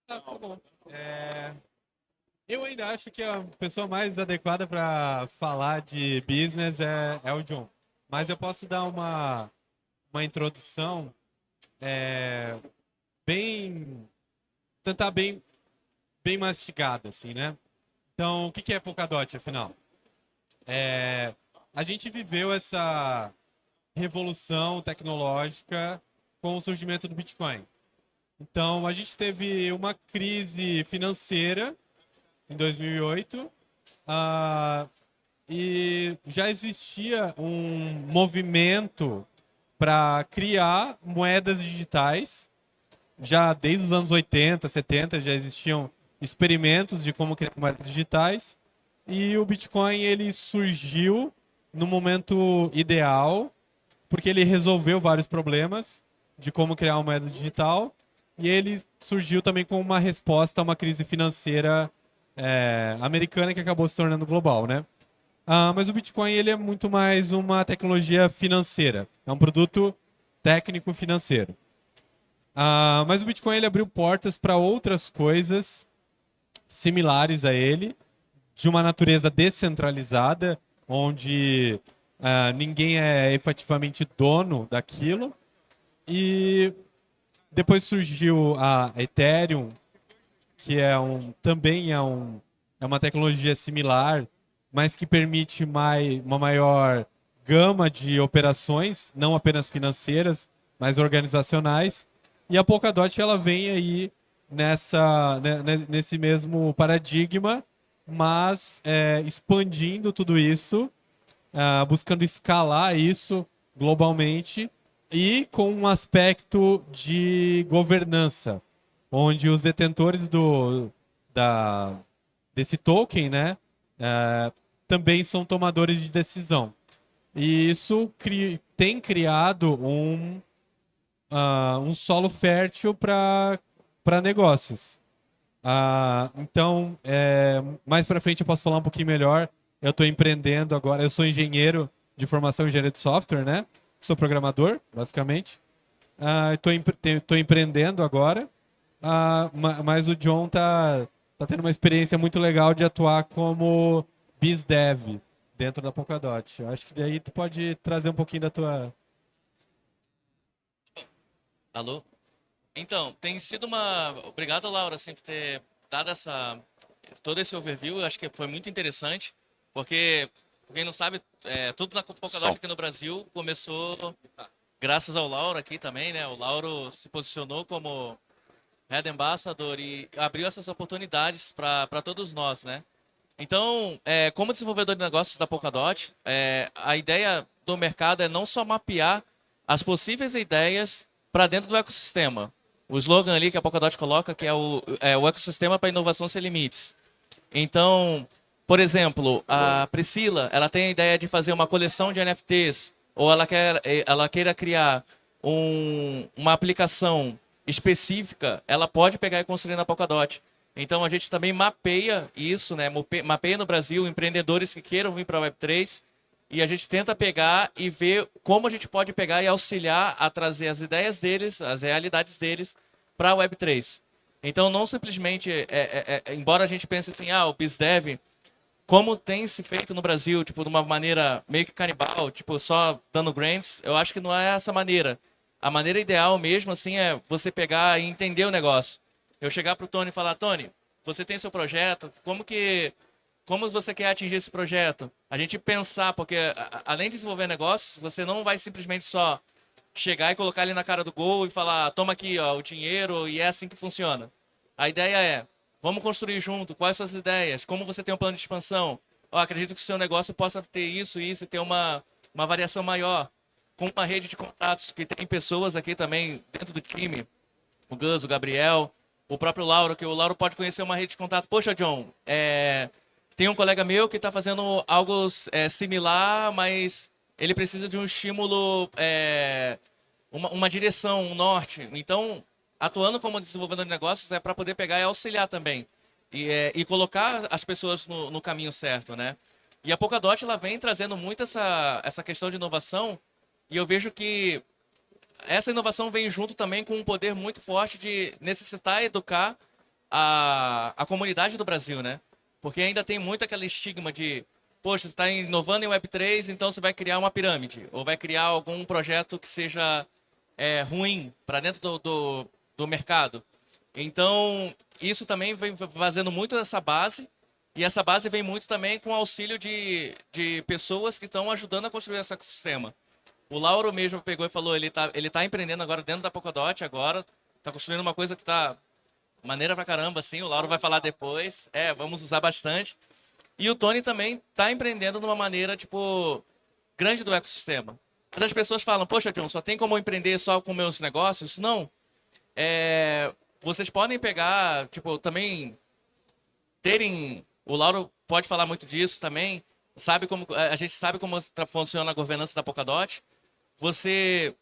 Tá bom. É, eu ainda acho que a pessoa mais adequada para falar de business é o John. Mas eu posso dar uma introdução é, bem, tentar bem mastigada, assim, né? Então, o que que é Polkadot, afinal? É, a gente viveu essa revolução tecnológica com o surgimento do Bitcoin. Então, a gente teve uma crise financeira em 2008, ah, e já existia um movimento para criar moedas digitais. Já desde os anos 80, 70 já existiam experimentos de como criar moedas digitais. E o Bitcoin ele surgiu no momento ideal, porque ele resolveu vários problemas de como criar uma moeda digital. E ele surgiu também como uma resposta a uma crise financeira americana que acabou se tornando global, né? Mas o Bitcoin ele é muito mais uma tecnologia financeira. É um produto técnico financeiro. Mas o Bitcoin ele abriu portas para outras coisas similares a ele, de uma natureza descentralizada, onde ninguém é efetivamente dono daquilo. E depois surgiu a Ethereum, que também é uma tecnologia similar, mas que permite uma maior gama de operações, não apenas financeiras, mas organizacionais. E a Polkadot ela vem aí nesse mesmo paradigma, mas expandindo tudo isso, buscando escalar isso globalmente e com um aspecto de governança, onde os detentores da, desse token, né, eh, também são tomadores de decisão. E isso tem criado um solo fértil para negócios. Então, mais para frente eu posso falar um pouquinho melhor. Eu estou empreendendo agora. Eu sou engenheiro de formação, engenheiro de software, né? Sou programador, basicamente. Estou empreendendo agora. Mas o John tá tendo uma experiência muito legal de atuar como BizDev dentro da Polkadot. Eu acho que daí tu pode trazer um pouquinho da tua. Alô? Então, tem sido uma. Obrigado, Laura, assim, por ter dado todo esse overview. Eu acho que foi muito interessante, porque, pra quem não sabe, tudo na Polkadot Som. aqui no Brasil começou graças ao Lauro aqui também, né? O Lauro se posicionou como Head Ambassador e abriu essas oportunidades para todos nós, né? Então, como desenvolvedor de negócios da Polkadot, a ideia do mercado é não só mapear as possíveis ideias para dentro do ecossistema. O slogan ali que a Polkadot coloca, que é o ecossistema para inovação sem limites. Então, por exemplo, a Priscila, ela tem a ideia de fazer uma coleção de NFTs, ou ela queira criar uma aplicação específica, ela pode pegar e construir na Polkadot. Então a gente também mapeia isso, né? Mapeia no Brasil empreendedores que queiram vir para a Web3 e a gente tenta pegar e ver como a gente pode pegar e auxiliar a trazer as ideias deles, as realidades deles para a Web3. Então não simplesmente, embora a gente pense assim, o BizDev, como tem se feito no Brasil, tipo, de uma maneira meio que canibal, tipo, só dando grants, eu acho que não é essa maneira. A maneira ideal mesmo, assim, é você pegar e entender o negócio. Eu chegar pro Tony e falar, Tony, você tem seu projeto, como você quer atingir esse projeto? A gente pensar, porque além de desenvolver negócios, você não vai simplesmente só chegar e colocar ele na cara do gol e falar, toma aqui, ó, o dinheiro e é assim que funciona. A ideia é, vamos construir junto, quais suas ideias, como você tem um plano de expansão. Ó, acredito que o seu negócio possa ter isso e ter uma variação maior, com uma rede de contatos, que tem pessoas aqui também dentro do time, o Gus, o Gabriel, o próprio Lauro, que o Lauro pode conhecer uma rede de contato. Poxa, John, tem um colega meu que está fazendo algo similar, mas ele precisa de um estímulo, uma direção, um norte. Então, atuando como desenvolvedor de negócios é para poder pegar e auxiliar também. E colocar as pessoas no caminho certo, né? E a Polkadot, ela vem trazendo muito essa questão de inovação, e eu vejo que essa inovação vem junto também com um poder muito forte de necessitar educar a comunidade do Brasil, né? Porque ainda tem muito aquele estigma de, poxa, você está inovando em Web3, então você vai criar uma pirâmide, ou vai criar algum projeto que seja ruim para dentro do mercado. Então, isso também vem fazendo muito dessa base, e essa base vem muito também com o auxílio de pessoas que estão ajudando a construir esse ecossistema. O Lauro mesmo pegou e falou, ele tá empreendendo agora dentro da Polkadot agora, tá construindo uma coisa que tá maneira pra caramba, assim, o Lauro vai falar depois, vamos usar bastante. E o Tony também tá empreendendo de uma maneira, tipo, grande do ecossistema. Mas as pessoas falam, poxa, John, só tem como eu empreender só com meus negócios? Não. Vocês podem pegar, tipo, também terem... O Lauro pode falar muito disso também. A gente sabe como funciona a governança da Polkadot. Você,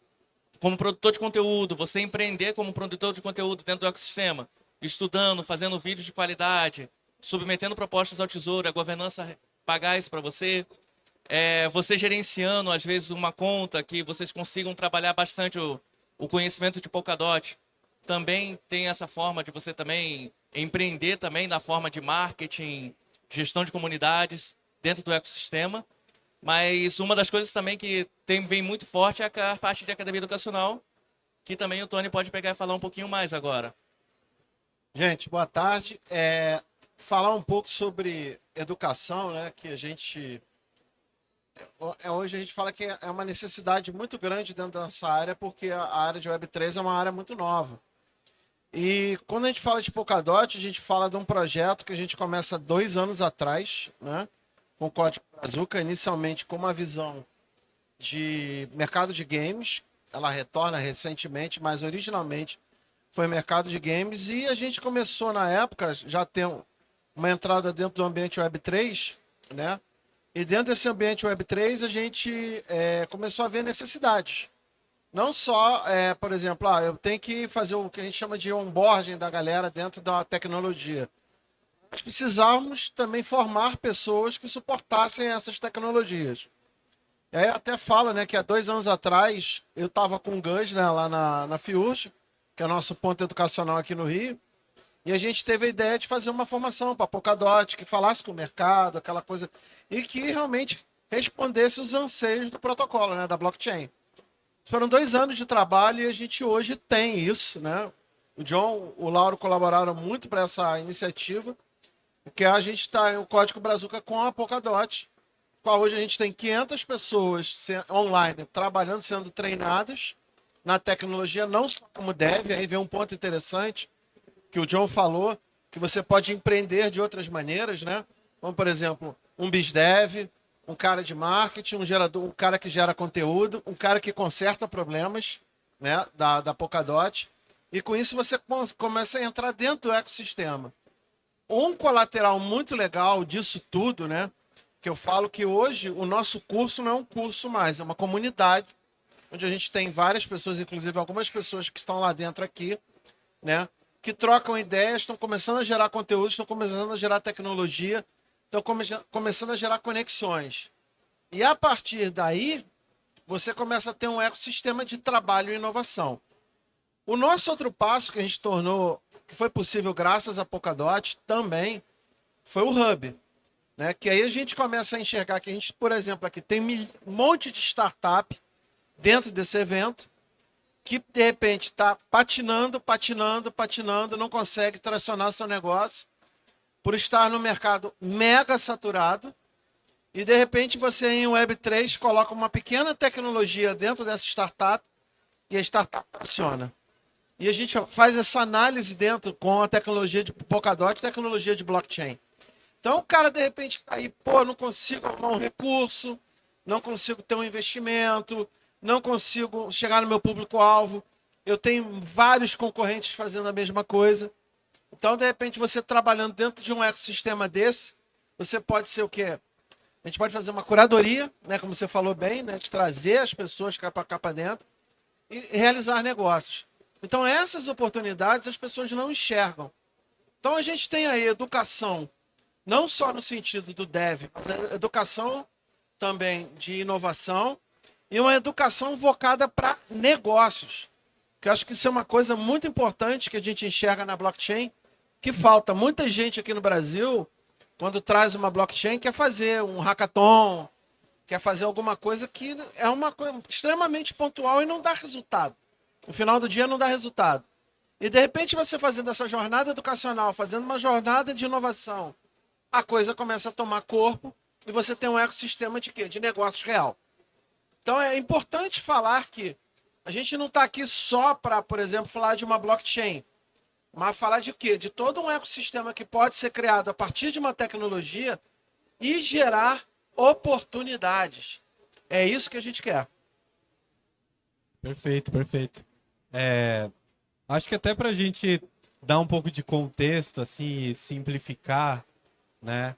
como produtor de conteúdo, você empreender como produtor de conteúdo dentro do ecossistema, estudando, fazendo vídeos de qualidade, submetendo propostas ao tesouro, a governança pagar isso para você. Você gerenciando, às vezes, uma conta que vocês consigam trabalhar bastante o conhecimento de Polkadot. Também tem essa forma de você também empreender também na forma de marketing, gestão de comunidades dentro do ecossistema. Mas uma das coisas também que vem muito forte é a parte de academia educacional, que também o Tony pode pegar e falar um pouquinho mais agora. Gente, boa tarde. Falar um pouco sobre educação, né? Que a gente... Hoje a gente fala que é uma necessidade muito grande dentro dessa área, porque a área de Web3 é uma área muito nova. E quando a gente fala de Polkadot, a gente fala de um projeto que a gente começa 2 anos atrás, né? Com o Código Brazuca, inicialmente com uma visão de mercado de games. Ela retorna recentemente, mas originalmente foi mercado de games. E a gente começou na época já ter uma entrada dentro do ambiente Web3, né? E dentro desse ambiente Web3 a gente começou a ver necessidades. Não só, por exemplo, eu tenho que fazer o que a gente chama de onboarding da galera dentro da tecnologia. Nós precisávamos também formar pessoas que suportassem essas tecnologias. E aí eu até falo, né, que há 2 anos atrás eu estava com o Gus, né, lá na FIURG, que é o nosso ponto educacional aqui no Rio, e a gente teve a ideia de fazer uma formação para Polkadot, que falasse com o mercado, aquela coisa, e que realmente respondesse os anseios do protocolo, né, da blockchain. Foram 2 anos de trabalho e a gente hoje tem isso, né? O John, o Lauro colaboraram muito para essa iniciativa, que a gente está em o Código Brazuca com a Polkadot, qual hoje a gente tem 500 pessoas online trabalhando, sendo treinadas na tecnologia, não só como deve. Aí vem um ponto interessante que o John falou, que você pode empreender de outras maneiras, né? Como, por exemplo, um BizDev, um cara de marketing, um cara que gera conteúdo, um cara que conserta problemas, né, da Polkadot. E com isso você começa a entrar dentro do ecossistema. Um colateral muito legal disso tudo, né, que eu falo que hoje o nosso curso não é um curso mais, é uma comunidade, onde a gente tem várias pessoas, inclusive algumas pessoas que estão lá dentro aqui, né, que trocam ideias, estão começando a gerar conteúdo, estão começando a gerar tecnologia, estão começando a gerar conexões. E a partir daí, você começa a ter um ecossistema de trabalho e inovação. O nosso outro passo que a gente tornou, que foi possível graças a Polkadot, também foi o Hub. Né? Que aí a gente começa a enxergar que a gente, por exemplo, aqui tem um monte de startup dentro desse evento, que de repente está patinando, não consegue tracionar seu negócio, por estar no mercado mega saturado, e de repente você em Web3 coloca uma pequena tecnologia dentro dessa startup e a startup funciona. E a gente faz essa análise dentro com a tecnologia de Polkadot, tecnologia de blockchain. Então o cara de repente aí, não consigo arrumar um recurso, não consigo ter um investimento, não consigo chegar no meu público-alvo, eu tenho vários concorrentes fazendo a mesma coisa. Então, de repente, você trabalhando dentro de um ecossistema desse, você pode ser o quê? A gente pode fazer uma curadoria, né, como você falou bem, né, de trazer as pessoas cá para dentro e realizar negócios. Então, essas oportunidades as pessoas não enxergam. Então, a gente tem aí educação, não só no sentido do dev, mas a educação também de inovação e uma educação voltada para negócios. Que eu acho que isso é uma coisa muito importante que a gente enxerga na blockchain, que falta. Muita gente aqui no Brasil, quando traz uma blockchain, quer fazer um hackathon, quer fazer alguma coisa que é uma coisa extremamente pontual e não dá resultado. No final do dia não dá resultado. E de repente você fazendo essa jornada educacional, fazendo uma jornada de inovação, a coisa começa a tomar corpo e você tem um ecossistema de quê? De negócios real. Então é importante falar que a gente não está aqui só para, por exemplo, falar de uma blockchain, mas falar de quê? De todo um ecossistema que pode ser criado a partir de uma tecnologia e gerar oportunidades. É isso que a gente quer. Perfeito, perfeito. Acho que até para a gente dar um pouco de contexto, assim, e simplificar, né?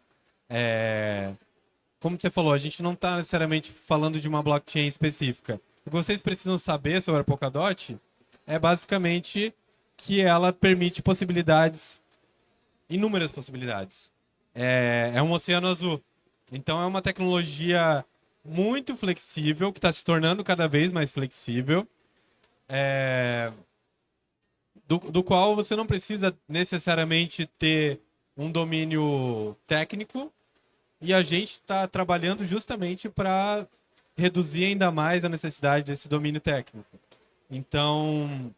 Como você falou, a gente não está necessariamente falando de uma blockchain específica. O que vocês precisam saber sobre a Polkadot é basicamente que ela permite possibilidades, inúmeras possibilidades. É um oceano azul. Então é uma tecnologia muito flexível, que está se tornando cada vez mais flexível, do qual você não precisa necessariamente ter um domínio técnico, e a gente está trabalhando justamente para reduzir ainda mais a necessidade desse domínio técnico. Então,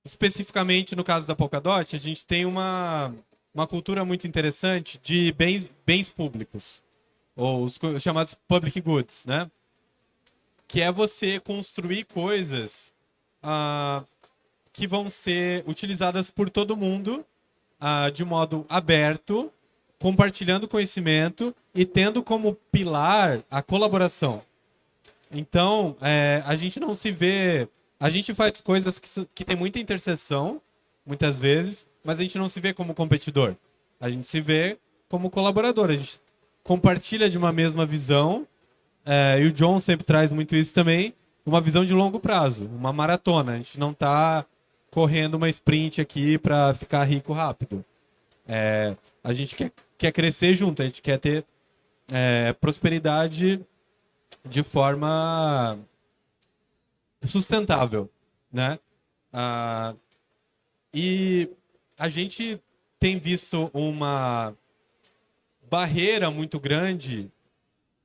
especificamente no caso da Polkadot, a gente tem uma cultura muito interessante de bens públicos, ou os chamados public goods, né? Que é você construir coisas que vão ser utilizadas por todo mundo de modo aberto, compartilhando conhecimento e tendo como pilar a colaboração. Então, a gente não se vê... A gente faz coisas que tem muita interseção, muitas vezes, mas a gente não se vê como competidor. A gente se vê como colaborador. A gente compartilha de uma mesma visão, e o John sempre traz muito isso também, uma visão de longo prazo, uma maratona. A gente não está correndo uma sprint aqui para ficar rico rápido. A gente quer crescer junto, a gente quer ter prosperidade de forma sustentável, né? E a gente tem visto uma barreira muito grande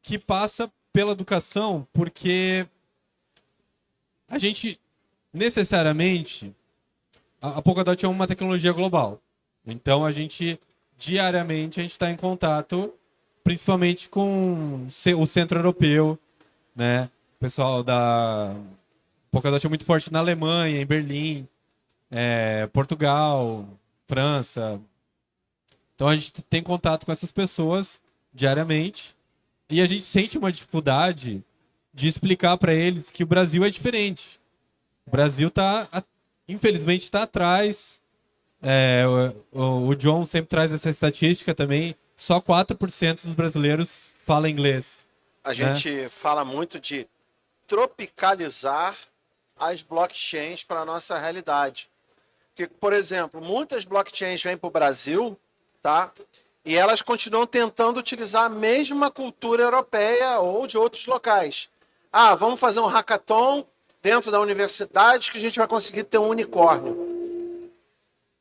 que passa pela educação, porque a gente necessariamente... A Polkadot é uma tecnologia global. Então, diariamente, a gente está em contato, principalmente com o centro europeu, né? O pessoal da Polkadot é muito forte na Alemanha, em Berlim, Portugal, França. Então, a gente tem contato com essas pessoas diariamente e a gente sente uma dificuldade de explicar para eles que o Brasil é diferente. O Brasil infelizmente, está atrás. O John sempre traz essa estatística também. Só 4% dos brasileiros falam inglês. A gente fala muito de tropicalizar as blockchains para a nossa realidade. Que, por exemplo, muitas blockchains vêm para o Brasil, tá? E elas continuam tentando utilizar a mesma cultura europeia ou de outros locais. Vamos fazer um hackathon dentro da universidade que a gente vai conseguir ter um unicórnio.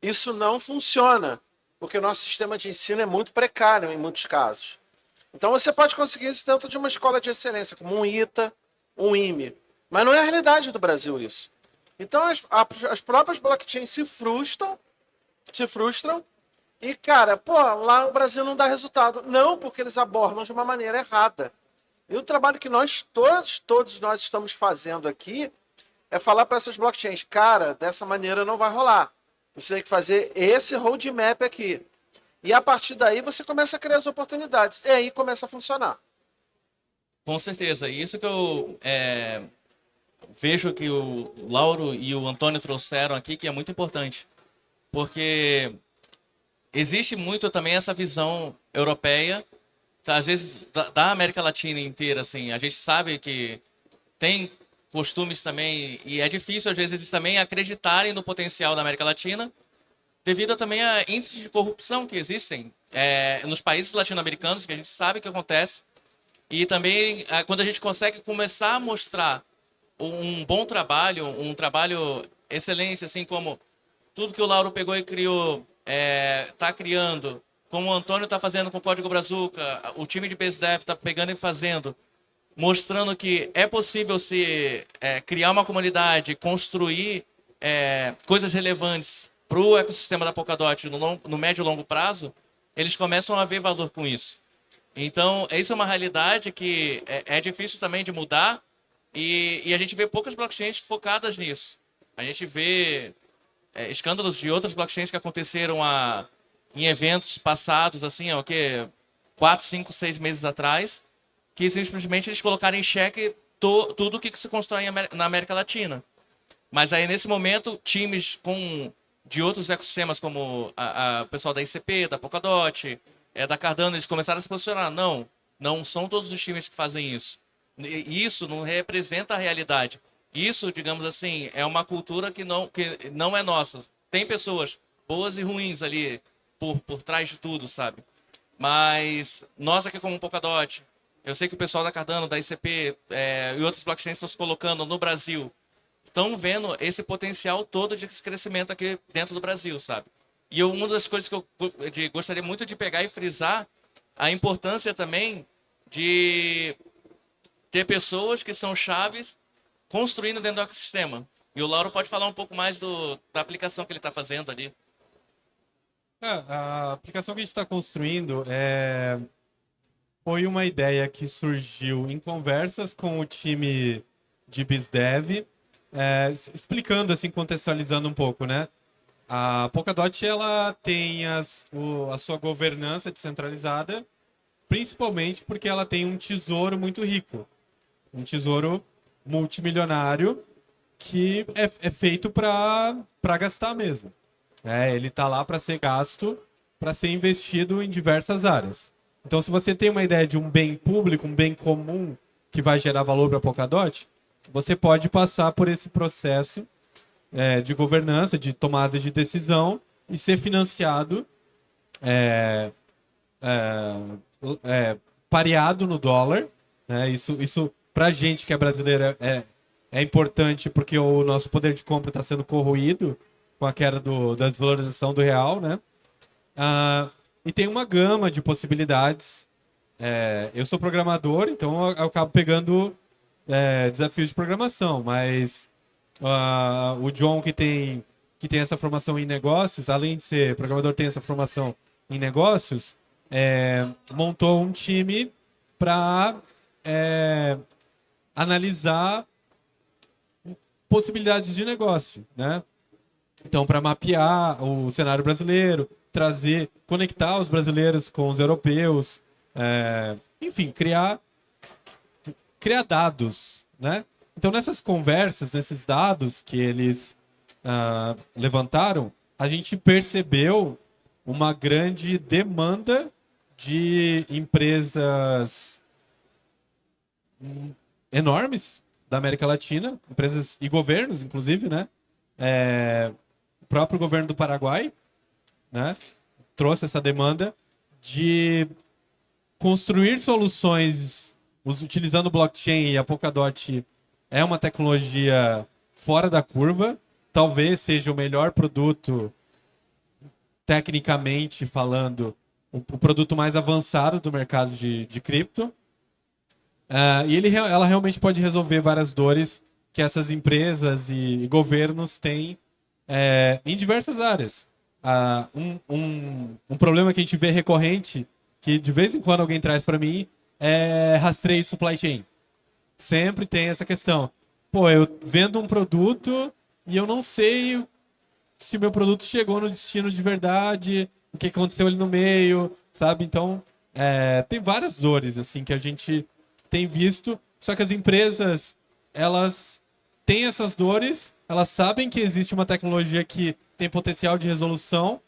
Isso não funciona, porque o nosso sistema de ensino é muito precário em muitos casos. Então você pode conseguir isso dentro de uma escola de excelência, como um ITA, um IME. Mas não é a realidade do Brasil isso. Então as próprias blockchains se frustram, e, cara, lá no Brasil não dá resultado. Não, porque eles abordam de uma maneira errada. E o trabalho que todos nós estamos fazendo aqui é falar para essas blockchains, cara, dessa maneira não vai rolar. Você tem que fazer esse roadmap aqui. E a partir daí você começa a criar as oportunidades. E aí começa a funcionar. Com certeza. E isso que eu vejo que o Lauro e o Antônio trouxeram aqui, que é muito importante. Porque existe muito também essa visão europeia, às vezes da América Latina inteira, assim. A gente sabe que tem costumes também, e é difícil às vezes também acreditarem no potencial da América Latina, devido também a índices de corrupção que existem nos países latino-americanos, que a gente sabe que acontece. E também quando a gente consegue começar a mostrar um bom trabalho, um trabalho excelente, assim como tudo que o Lauro pegou e criou, tá criando, como o Antônio está fazendo com o Código Brazuca, o time de BizDev está pegando e fazendo, mostrando que é possível se criar uma comunidade, construir coisas relevantes para o ecossistema da Polkadot no médio e longo prazo, eles começam a ver valor com isso. Então, isso é uma realidade que é difícil também de mudar e a gente vê poucas blockchains focadas nisso. A gente vê escândalos de outras blockchains que aconteceram em eventos passados, assim, ó, que 4, 5, 6 meses atrás, que simplesmente eles colocaram em xeque tudo o que se constrói na América Latina. Mas aí, nesse momento, times de outros ecossistemas, como o pessoal da ICP, da Polkadot, da Cardano, eles começaram a se posicionar. Não são todos os times que fazem isso. Isso não representa a realidade. Isso, digamos assim, é uma cultura que não é nossa. Tem pessoas boas e ruins ali por trás de tudo, sabe? Mas nós aqui como Polkadot, eu sei que o pessoal da Cardano, da ICP e outras blockchains estão se colocando no Brasil, estão vendo esse potencial todo de crescimento aqui dentro do Brasil, sabe? E uma das coisas que eu gostaria muito de pegar e frisar, a importância também de ter pessoas que são chaves construindo dentro do ecossistema. E o Lauro pode falar um pouco mais da aplicação que ele está fazendo ali. A aplicação que a gente está construindo foi uma ideia que surgiu em conversas com o time de BizDev, explicando, assim, contextualizando um pouco, né? A Polkadot, ela tem a sua governança descentralizada, principalmente porque ela tem um tesouro muito rico. Um tesouro multimilionário que é feito para gastar mesmo. Ele está lá para ser gasto, para ser investido em diversas áreas. Então, se você tem uma ideia de um bem público, um bem comum que vai gerar valor para a Polkadot, você pode passar por esse processo de governança, de tomada de decisão e ser financiado pareado no dólar. Né? Isso para a gente que é brasileira é importante porque o nosso poder de compra está sendo corroído com a queda da desvalorização do real, né? E tem uma gama de possibilidades. Eu sou programador, então eu acabo pegando desafios de programação, mas o John, que tem essa formação em negócios, além de ser programador, tem essa formação em negócios, montou um time para analisar possibilidades de negócio, né? Então, para mapear o cenário brasileiro, conectar os brasileiros com os europeus, enfim, criar dados, né? Então, nessas conversas, nesses dados que eles levantaram, a gente percebeu uma grande demanda de empresas enormes da América Latina, empresas e governos, inclusive, né? O próprio governo do Paraguai, né, trouxe essa demanda de construir soluções utilizando blockchain, e a Polkadot é uma tecnologia fora da curva, talvez seja o melhor produto, tecnicamente falando, o produto mais avançado do mercado de cripto. E ela realmente pode resolver várias dores que essas empresas e governos têm em diversas áreas. Um problema que a gente vê recorrente, que de vez em quando alguém traz para mim, é rastreio de supply chain. Sempre tem essa questão. Pô, eu vendo um produto e eu não sei se o meu produto chegou no destino de verdade, o que aconteceu ali no meio, sabe? Então, tem várias dores assim que a gente tem visto, só que as empresas, elas têm essas dores, elas sabem que existe uma tecnologia que tem potencial de resolução,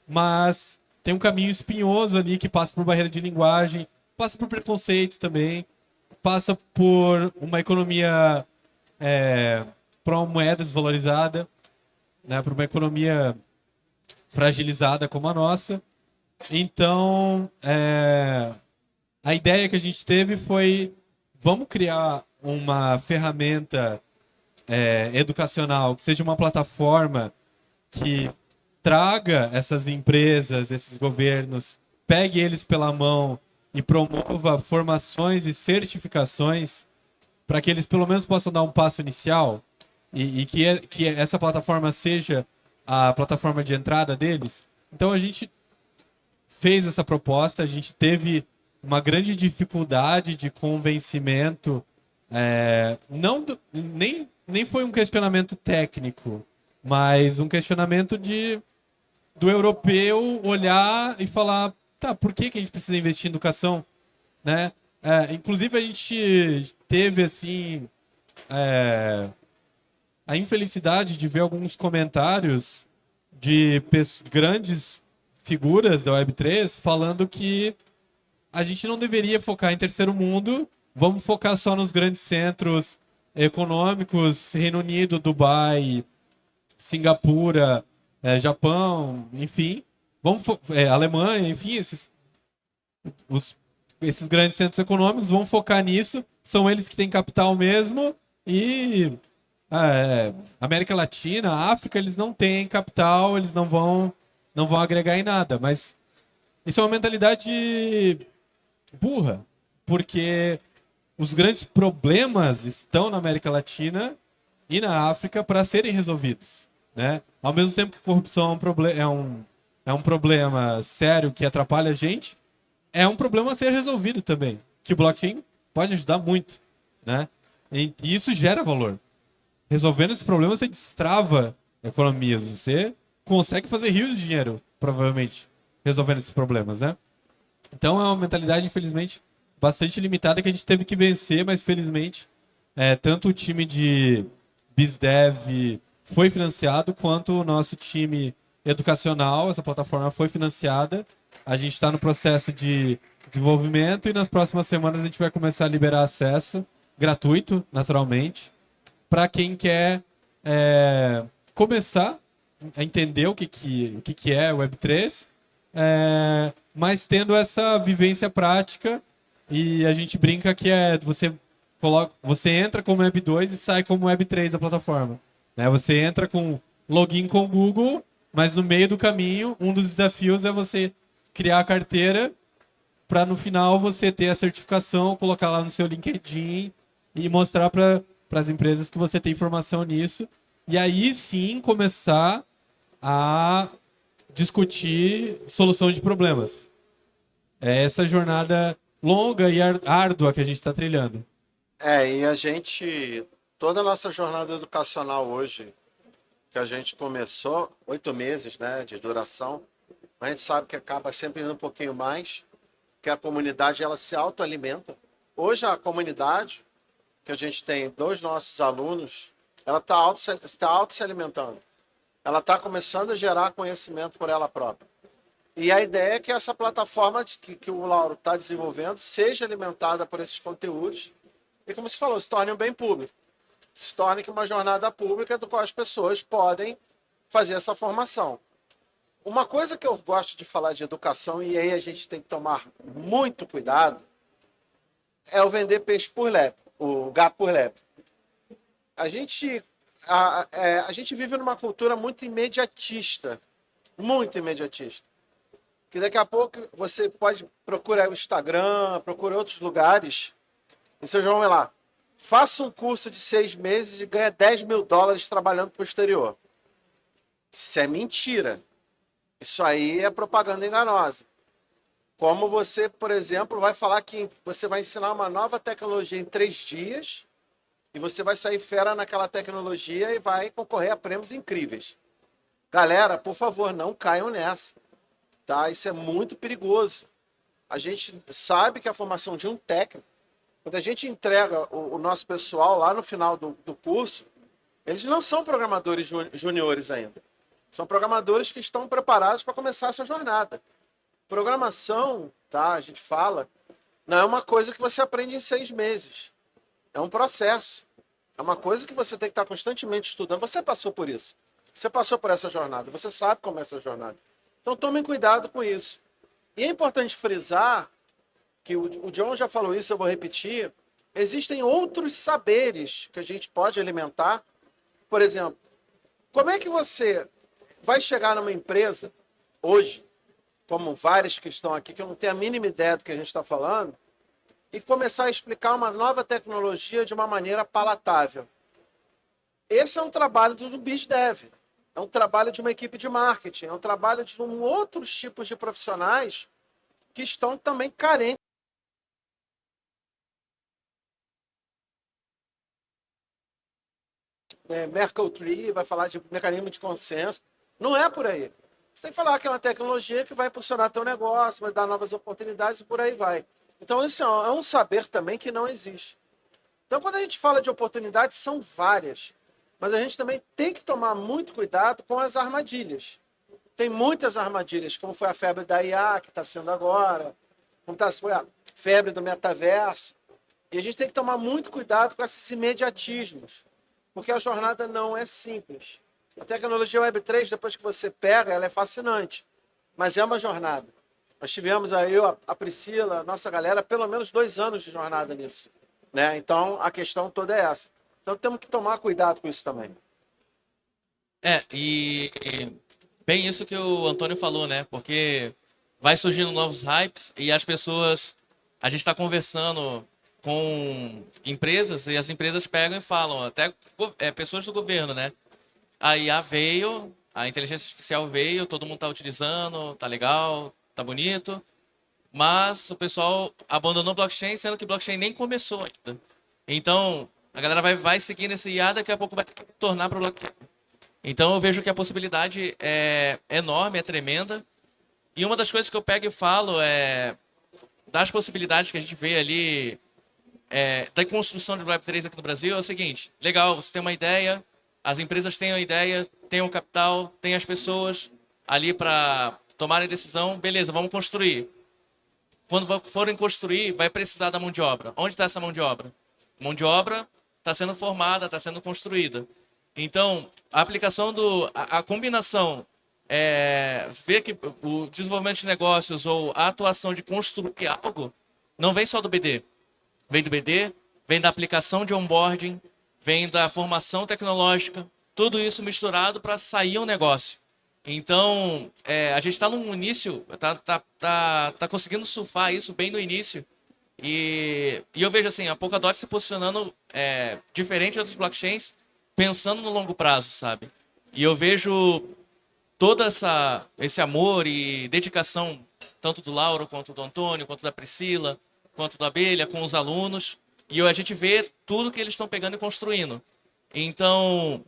mas tem um caminho espinhoso ali que passa por barreira de linguagem, passa por preconceito também, passa por uma economia para uma moeda desvalorizada, né, para uma economia fragilizada como a nossa. Então, a ideia que a gente teve foi: vamos criar uma ferramenta educacional que seja uma plataforma que traga essas empresas, esses governos, pegue eles pela mão e promova formações e certificações para que eles pelo menos possam dar um passo inicial que essa plataforma seja a plataforma de entrada deles. Então a gente fez essa proposta, a gente teve uma grande dificuldade de convencimento, não nem foi um questionamento técnico, mas um questionamento do europeu olhar e falar, tá, por que a gente precisa investir em educação, né? Inclusive a gente teve assim a infelicidade de ver alguns comentários de grandes figuras da Web3 falando que a gente não deveria focar em terceiro mundo, vamos focar só nos grandes centros econômicos, Reino Unido, Dubai, Singapura, Japão, enfim, Alemanha, enfim, esses grandes centros econômicos vão focar nisso, são eles que têm capital mesmo, e América Latina, África, eles não têm capital, eles não vão agregar em nada, mas isso é uma mentalidade burra, porque os grandes problemas estão na América Latina e na África para serem resolvidos, né? Ao mesmo tempo que corrupção é um problema sério que atrapalha a gente, é um problema a ser resolvido também, que o blockchain pode ajudar muito, né? E isso gera valor. Resolvendo esse problema, você destrava economias, você consegue fazer rios de dinheiro, provavelmente, resolvendo esses problemas, né? Então é uma mentalidade, infelizmente, bastante limitada que a gente teve que vencer, mas felizmente tanto o time de BizDev foi financiado, quanto o nosso time educacional, essa plataforma foi financiada. A gente está no processo de desenvolvimento e nas próximas semanas a gente vai começar a liberar acesso gratuito, naturalmente, para quem quer começar a entender o que é Web3, mas tendo essa vivência prática, e a gente brinca que você entra como Web2 e sai como Web3 da plataforma, né? Você entra com login com o Google, mas no meio do caminho, um dos desafios é você criar a carteira para no final você ter a certificação, colocar lá no seu LinkedIn e mostrar para as empresas que você tem informação nisso, e aí sim começar a discutir solução de problemas. É essa jornada longa e árdua que a gente está trilhando. E toda a nossa jornada educacional hoje, que a gente começou, 8 meses, né, de duração, a gente sabe que acaba sempre indo um pouquinho mais, que a comunidade ela se autoalimenta. Hoje a comunidade, que a gente tem dos nossos alunos, ela está auto se alimentando. Ela está começando a gerar conhecimento por ela própria. E a ideia é que essa plataforma que o Lauro está desenvolvendo seja alimentada por esses conteúdos e, como você falou, se torne um bem público. Se torne uma jornada pública do qual as pessoas podem fazer essa formação. Uma coisa que eu gosto de falar de educação, e aí a gente tem que tomar muito cuidado, é o vender peixe por lebre, o gato por lebre. A gente vive numa cultura muito imediatista, que daqui a pouco você pode procurar o Instagram, procurar outros lugares, e vocês vão lá, faça um curso de 6 meses e ganha $10 mil trabalhando para o exterior. Isso é mentira. Isso aí é propaganda enganosa. Como você, por exemplo, vai falar que você vai ensinar uma nova tecnologia em 3 dias e você vai sair fera naquela tecnologia e vai concorrer a prêmios incríveis. Galera, por favor, não caiam nessa. Tá? Isso é muito perigoso. A gente sabe que a formação de um técnico, quando a gente entrega o nosso pessoal lá no final do curso, eles não são programadores juniores ainda. São programadores que estão preparados para começar essa jornada. Programação, tá? A gente fala, não é uma coisa que você aprende em 6 meses. É um processo. É uma coisa que você tem que estar constantemente estudando. Você passou por isso. Você passou por essa jornada. Você sabe como é essa jornada. Então tomem cuidado com isso. E é importante frisar, que o John já falou isso, eu vou repetir, existem outros saberes que a gente pode alimentar. Por exemplo, como é que você vai chegar numa empresa, hoje, como várias que estão aqui, que eu não tenho a mínima ideia do que a gente está falando, e começar a explicar uma nova tecnologia de uma maneira palatável. Esse é um trabalho do BizDev, é um trabalho de uma equipe de marketing, é um trabalho de outros tipos de profissionais que estão também carentes. Merkle Tree vai falar de mecanismo de consenso. Não é por aí. Você tem que falar que é uma tecnologia que vai impulsionar teu negócio, vai dar novas oportunidades e por aí vai. Então, isso é um saber também que não existe. Então, quando a gente fala de oportunidades, são várias. Mas a gente também tem que tomar muito cuidado com as armadilhas. Tem muitas armadilhas, como foi a febre da IA, que está sendo agora, como foi a febre do metaverso. E a gente tem que tomar muito cuidado com esses imediatismos, porque a jornada não é simples. A tecnologia Web3, depois que você pega, ela é fascinante, mas é uma jornada. Nós tivemos aí a Priscila, a nossa galera, pelo menos 2 anos de jornada nisso, né? Então, a questão toda é essa. Então, temos que tomar cuidado com isso também. E bem isso que o Antônio falou, né? Porque vai surgindo novos hypes e as pessoas... A gente está conversando com empresas e as empresas pegam e falam, até pessoas do governo, né? A IA veio, a inteligência artificial veio, todo mundo está utilizando, tá legal, tá bonito, mas o pessoal abandonou o blockchain, sendo que o blockchain nem começou ainda. Então, a galera vai seguir nesse IA, daqui a pouco vai tornar para o blockchain. Então, eu vejo que a possibilidade é enorme, é tremenda. E uma das coisas que eu pego e falo é das possibilidades que a gente vê ali da construção de Web3 aqui no Brasil é o seguinte: legal, você tem uma ideia, as empresas têm a ideia, têm o capital, têm as pessoas ali para tomarem decisão, beleza, vamos construir. Quando forem construir, vai precisar da mão de obra. Onde está essa mão de obra? Mão de obra está sendo formada, está sendo construída. Então, a aplicação a combinação, ver que o desenvolvimento de negócios ou a atuação de construir algo não vem só do BD. Vem do BD, vem da aplicação de onboarding, vem da formação tecnológica, tudo isso misturado para sair um negócio. Então, a gente está no início, tá conseguindo surfar isso bem no início. E eu vejo assim, a Polkadot se posicionando diferente de outros blockchains, pensando no longo prazo, sabe? E eu vejo todo esse amor e dedicação, tanto do Lauro, quanto do Antônio, quanto da Priscila, quanto da Abelha, com os alunos. E a gente vê tudo que eles estão pegando e construindo. Então,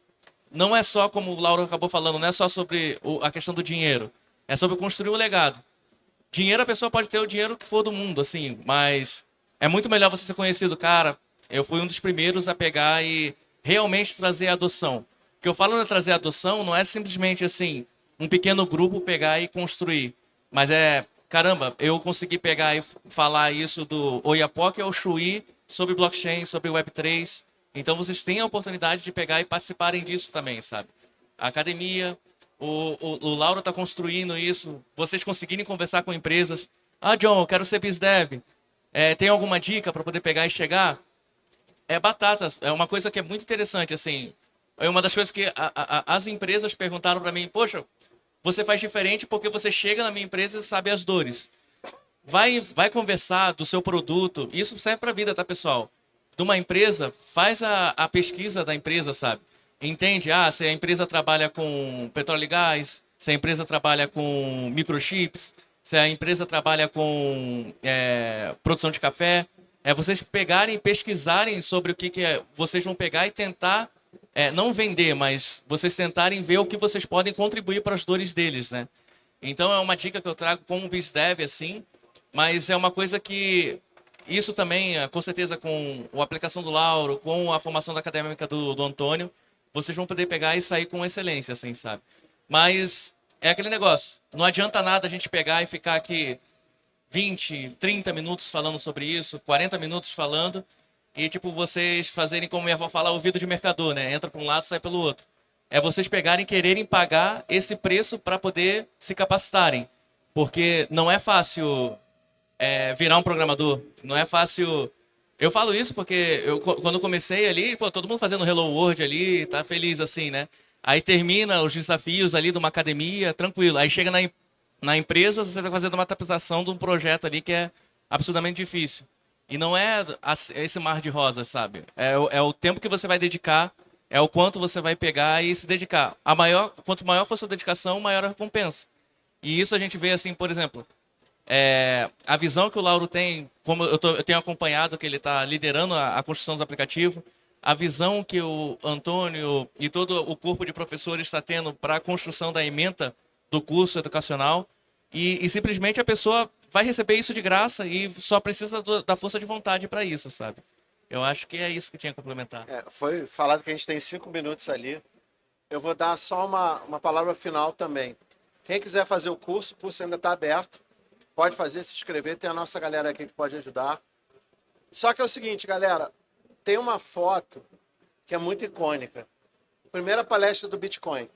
não é só, como o Lauro acabou falando, não é só sobre a questão do dinheiro. É sobre construir o legado. Dinheiro, a pessoa pode ter o dinheiro que for do mundo, assim, mas é muito melhor você ser conhecido. Cara, eu fui um dos primeiros a pegar e realmente trazer a adoção. O que eu falo de trazer a adoção não é simplesmente, assim, um pequeno grupo pegar e construir, mas caramba, eu consegui pegar e falar isso do Oiapoque ao Chuí sobre blockchain, sobre Web3. Então vocês têm a oportunidade de pegar e participarem disso também, sabe? A academia, o Lauro está construindo isso, vocês conseguirem conversar com empresas. Ah, John, eu quero ser BizDev. Tem alguma dica para poder pegar e chegar? É batata, é uma coisa que é muito interessante, assim. É uma das coisas que as empresas perguntaram para mim: poxa, você faz diferente porque você chega na minha empresa e sabe as dores. Vai conversar do seu produto. Isso serve para a vida, tá, pessoal? De uma empresa, faz a pesquisa da empresa, sabe? Entende? Se a empresa trabalha com petróleo e gás, se a empresa trabalha com microchips, se a empresa trabalha com produção de café. Vocês pegarem e pesquisarem sobre o que vocês vão pegar e tentar, não vender, mas vocês tentarem ver o que vocês podem contribuir para as dores deles, né? Então é uma dica que eu trago como BizDev, assim, mas é uma coisa que isso também, com certeza, com a aplicação do Lauro, com a formação da acadêmica do Antônio, vocês vão poder pegar e sair com excelência, assim, sabe? Mas é aquele negócio, não adianta nada a gente pegar e ficar aqui 20, 30 minutos falando sobre isso, 40 minutos falando, e tipo, vocês fazerem como minha avó fala, ouvido de mercador, né? Entra para um lado, sai pelo outro. É vocês pegarem e quererem pagar esse preço para poder se capacitarem. Porque não é fácil virar um programador, não é fácil... Eu falo isso porque quando eu comecei ali, todo mundo fazendo Hello World ali, tá feliz assim, né? Aí termina os desafios ali de uma academia, tranquilo. Aí chega na empresa, você está fazendo uma adaptação de um projeto ali que é absurdamente difícil. E não é esse mar de rosas, sabe? É o tempo que você vai dedicar, é o quanto você vai pegar e se dedicar. Quanto maior for a sua dedicação, maior a recompensa. E isso a gente vê assim, por exemplo, a visão que o Lauro tem, como eu tenho acompanhado que ele está liderando a construção do aplicativo, a visão que o Antônio e todo o corpo de professores está tendo para a construção da ementa do curso educacional, e simplesmente a pessoa vai receber isso de graça e só precisa da força de vontade para isso, sabe? Eu acho que é isso que tinha que complementar. Foi falado que a gente tem 5 minutos ali. Eu vou dar só uma palavra final também. Quem quiser fazer o curso ainda está aberto. Pode fazer, se inscrever. Tem a nossa galera aqui que pode ajudar. Só que é o seguinte, galera. Tem uma foto que é muito icônica. Primeira palestra do Bitcoin,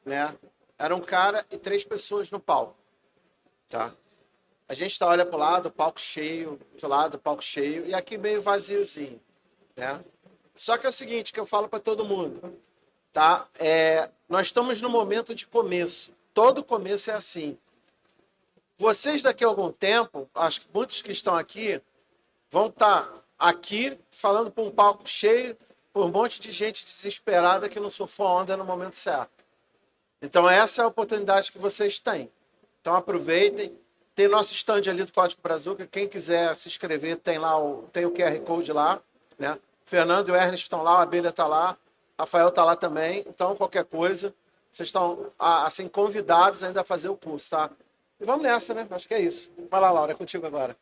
né? Era um cara e 3 pessoas no palco, tá? A gente olha para o lado, palco cheio, do lado, palco cheio, e aqui meio vaziozinho, né? Só que é o seguinte, que eu falo para todo mundo, tá? Nós estamos no momento de começo. Todo começo é assim. Vocês daqui a algum tempo, acho que muitos que estão aqui, vão estar aqui falando para um palco cheio, por um monte de gente desesperada que não surfou a onda no momento certo. Então essa é a oportunidade que vocês têm. Então aproveitem. Tem nosso stand ali do Código Brazuca. Quem quiser se inscrever, tem o QR Code lá, né? Fernando e o Ernest estão lá, a Abelha está lá, Rafael está lá também. Então, qualquer coisa, vocês estão assim, convidados ainda a fazer o curso, tá? E vamos nessa, né? Acho que é isso. Vai lá, Laura, é contigo agora.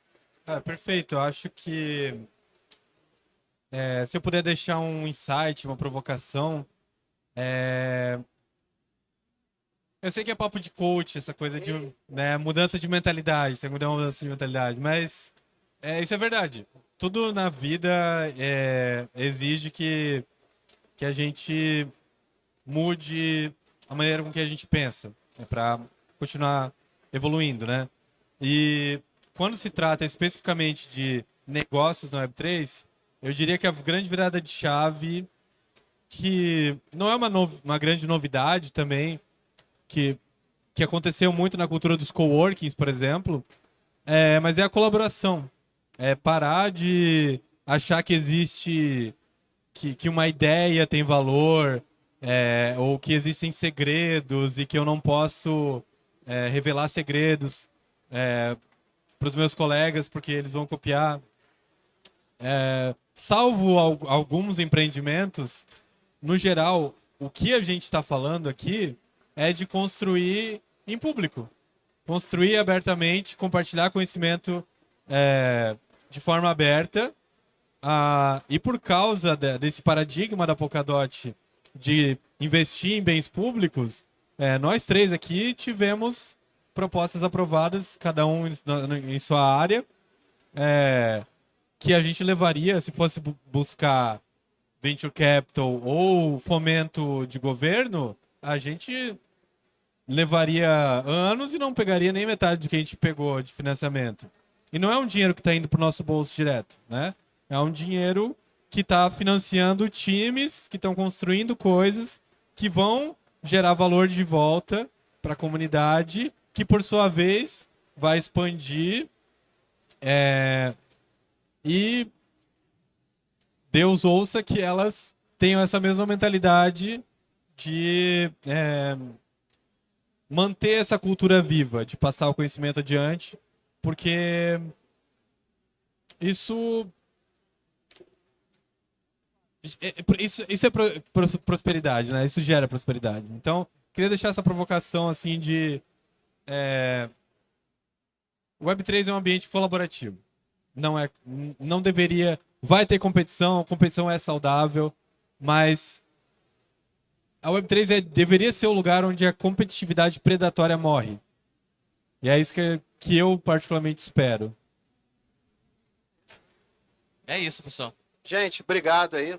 Perfeito. Eu acho que se eu puder deixar um insight, uma provocação, eu sei que é papo de coach, essa coisa de mudança de mentalidade, tem que mudar uma mudança de mentalidade, mas isso é verdade. Tudo na vida exige que a gente mude a maneira com que a gente pensa, para continuar evoluindo, né? E quando se trata especificamente de negócios na Web3, eu diria que a grande virada de chave, que não é uma grande novidade também, que aconteceu muito na cultura dos coworkings, por exemplo, mas é a colaboração. É parar de achar que existe, que uma ideia tem valor, ou que existem segredos e que eu não posso revelar segredos para os meus colegas porque eles vão copiar. Salvo alguns empreendimentos, no geral, o que a gente está falando aqui é de construir em público. Construir abertamente, compartilhar conhecimento de forma aberta. E por causa desse paradigma da Polkadot de investir em bens públicos, nós 3 aqui tivemos propostas aprovadas, cada um em sua área, que a gente levaria, se fosse buscar venture capital ou fomento de governo, a gente levaria anos e não pegaria nem metade do que a gente pegou de financiamento. E não é um dinheiro que está indo para o nosso bolso direto, né? É um dinheiro que está financiando times que estão construindo coisas que vão gerar valor de volta para a comunidade, que por sua vez vai expandir e Deus ouça que elas tenham essa mesma mentalidade de manter essa cultura viva, de passar o conhecimento adiante, porque isso é prosperidade, né? Isso gera prosperidade. Então, queria deixar essa provocação assim de o Web3 é um ambiente colaborativo. Não deveria, vai ter competição, a competição é saudável, mas a Web3 deveria ser o lugar onde a competitividade predatória morre. E é isso que eu particularmente espero. É isso, pessoal. Gente, obrigado aí.